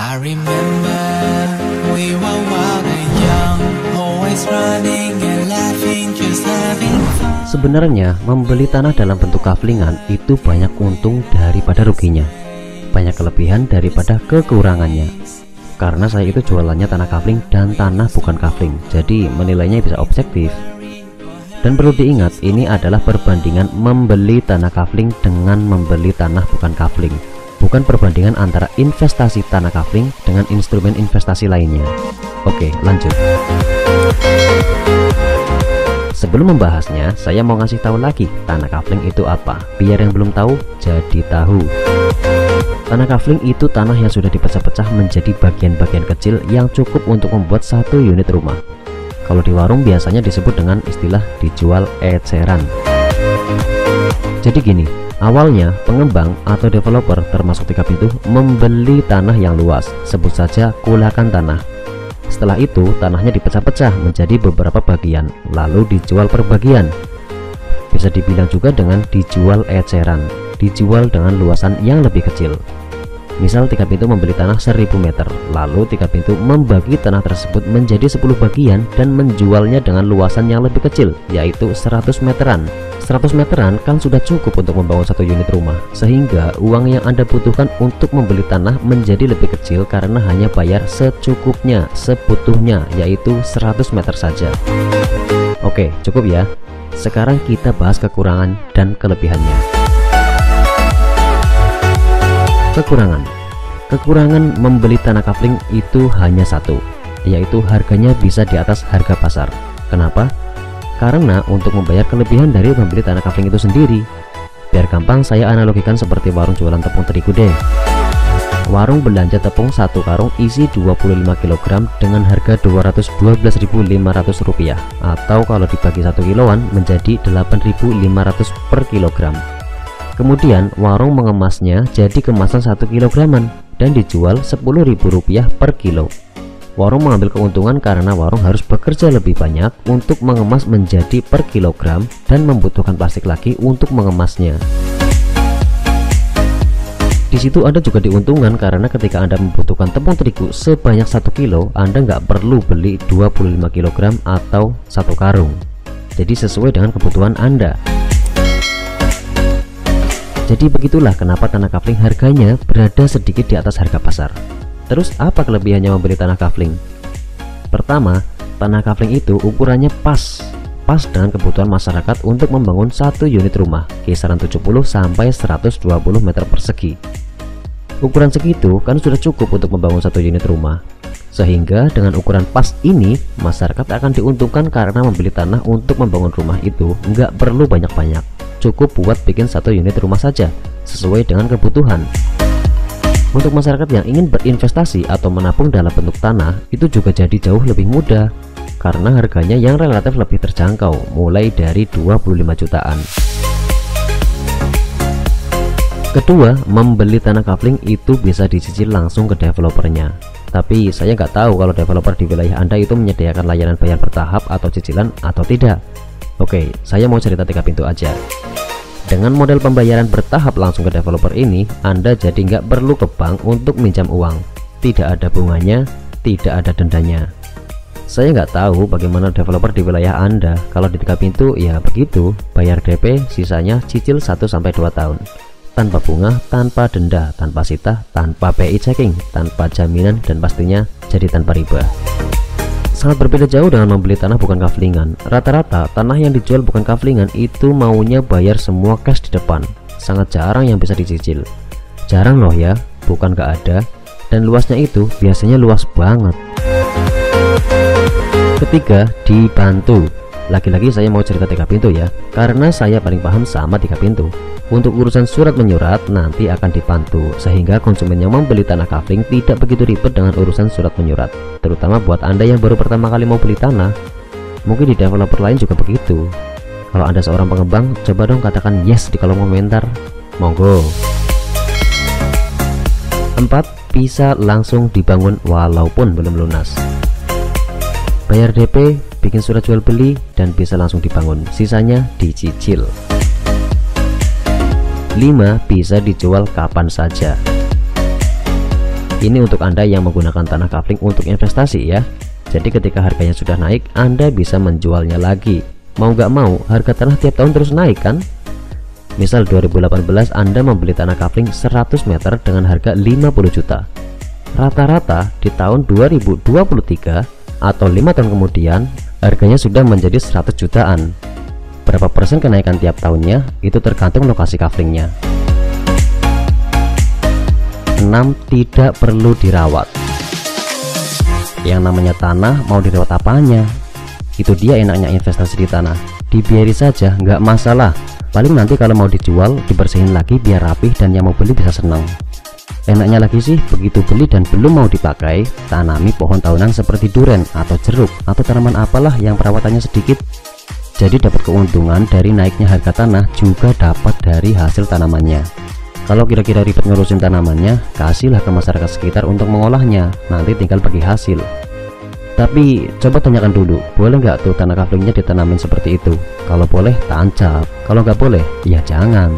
I remember we were wild and young, always running and laughing, just having fun. Sebenarnya membeli tanah dalam bentuk kaflingan itu banyak untung daripada ruginya, banyak kelebihan daripada kekurangannya. Karena saya itu jualannya tanah kafling dan tanah bukan kafling, jadi menilainya bisa objektif. Dan perlu diingat, ini adalah perbandingan membeli tanah kafling dengan membeli tanah bukan kafling, bukan perbandingan antara investasi tanah kafling dengan instrumen investasi lainnya. Oke, lanjut. Sebelum membahasnya, saya mau ngasih tahu lagi tanah kafling itu apa, biar yang belum tahu jadi tahu. Tanah kafling itu tanah yang sudah dipecah-pecah menjadi bagian-bagian kecil yang cukup untuk membuat satu unit rumah. Kalau di warung biasanya disebut dengan istilah dijual eceran. Jadi gini, awalnya pengembang atau developer termasuk Tiga Pintu membeli tanah yang luas, sebut saja kulakan tanah. Setelah itu tanahnya dipecah-pecah menjadi beberapa bagian, lalu dijual per bagian. Bisa dibilang juga dengan dijual eceran, dijual dengan luasan yang lebih kecil. Misal Tiga Pintu membeli tanah 1000 meter, lalu Tiga Pintu membagi tanah tersebut menjadi 10 bagian dan menjualnya dengan luasan yang lebih kecil, yaitu 100 meteran. 100 meteran kan sudah cukup untuk membangun satu unit rumah, sehingga uang yang Anda butuhkan untuk membeli tanah menjadi lebih kecil karena hanya bayar secukupnya, sebutuhnya, yaitu 100 meter saja. Oke, cukup ya. Sekarang kita bahas kekurangan dan kelebihannya. Kekurangan membeli tanah kafling itu hanya satu, yaitu harganya bisa di atas harga pasar. Kenapa? Karena untuk membayar kelebihan dari membeli tanah kafling itu sendiri, biar gampang saya analogikan seperti warung jualan tepung terigu deh. Warung belanja tepung 1 karung isi 25 kg dengan harga Rp212.500, atau kalau dibagi 1 kiloan menjadi Rp8.500 per kilogram. Kemudian warung mengemasnya jadi kemasan 1 kilograman dan dijual Rp10.000 per kilo. Warung mengambil keuntungan karena warung harus bekerja lebih banyak untuk mengemas menjadi per kilogram dan membutuhkan plastik lagi untuk mengemasnya. Di situ Anda juga diuntungkan karena ketika Anda membutuhkan tepung terigu sebanyak 1 kilo, Anda nggak perlu beli 25 kg atau 1 karung. Jadi sesuai dengan kebutuhan Anda. Jadi begitulah kenapa tanah kafling harganya berada sedikit di atas harga pasar. Terus apa kelebihannya membeli tanah kafling? Pertama, tanah kafling itu ukurannya pas dengan kebutuhan masyarakat untuk membangun satu unit rumah, kisaran 70 sampai 120 meter persegi. Ukuran segitu kan sudah cukup untuk membangun satu unit rumah. Sehingga dengan ukuran pas ini, masyarakat akan diuntungkan karena membeli tanah untuk membangun rumah itu nggak perlu banyak-banyak. Cukup buat bikin satu unit rumah saja, sesuai dengan kebutuhan. Untuk masyarakat yang ingin berinvestasi atau menabung dalam bentuk tanah, itu juga jadi jauh lebih mudah, karena harganya yang relatif lebih terjangkau, mulai dari 25 jutaan. Kedua, membeli tanah kafling itu bisa dicicil langsung ke developernya. Tapi saya nggak tahu kalau developer di wilayah Anda itu menyediakan layanan bayar bertahap atau cicilan atau tidak. Oke, saya mau cerita Tiga Pintu aja. Dengan model pembayaran bertahap langsung ke developer ini, Anda jadi nggak perlu ke bank untuk minjam uang. Tidak ada bunganya, tidak ada dendanya. Saya nggak tahu bagaimana developer di wilayah Anda. Kalau di Tiga Pintu ya begitu, bayar DP, sisanya cicil 1-2 tahun. Tanpa bunga, tanpa denda, tanpa sita, tanpa BI checking, tanpa jaminan, dan pastinya jadi tanpa riba. Sangat berbeda jauh dengan membeli tanah bukan kaflingan. Rata-rata tanah yang dijual bukan kaflingan itu maunya bayar semua cash di depan. Sangat jarang yang bisa dicicil. Jarang loh ya, bukan gak ada. Dan luasnya itu biasanya luas banget. Ketiga, dibantu. Lagi-lagi saya mau cerita Tiga Pintu ya, karena saya paling paham sama Tiga Pintu. Untuk urusan surat menyurat nanti akan dibantu, sehingga konsumen yang membeli tanah kafling tidak begitu ribet dengan urusan surat menyurat. Terutama buat Anda yang baru pertama kali mau beli tanah. Mungkin di developer lain juga begitu. Kalau Anda seorang pengembang, coba dong katakan yes di kolom komentar. Monggo. 4. Bisa langsung dibangun walaupun belum lunas. Bayar DP, bikin surat jual beli, dan bisa langsung dibangun. Sisanya dicicil. 5. Bisa dijual kapan saja. Ini untuk Anda yang menggunakan tanah kafling untuk investasi ya. Jadi ketika harganya sudah naik, Anda bisa menjualnya lagi. Mau nggak mau, harga tanah tiap tahun terus naik kan? Misal 2018 Anda membeli tanah kafling 100 meter dengan harga 50 juta. Rata-rata di tahun 2023 atau 5 tahun kemudian, harganya sudah menjadi 100 jutaan. Berapa persen kenaikan tiap tahunnya, itu tergantung lokasi kaflingnya. 6. Tidak perlu dirawat. Yang namanya tanah mau dirawat apanya? Itu dia enaknya investasi di tanah, dibiari saja, nggak masalah. Paling nanti kalau mau dijual dibersihin lagi biar rapih dan yang mau beli bisa senang. Enaknya lagi sih, begitu beli dan belum mau dipakai, tanami pohon tahunan seperti duren atau jeruk atau tanaman apalah yang perawatannya sedikit. Jadi dapat keuntungan dari naiknya harga tanah, juga dapat dari hasil tanamannya. Kalau kira-kira ribet ngurusin tanamannya, kasihlah ke masyarakat sekitar untuk mengolahnya, nanti tinggal bagi hasil. Tapi coba tanyakan dulu, boleh nggak tuh tanah kaflingnya ditanamin seperti itu? Kalau boleh tancap, kalau nggak boleh ya jangan.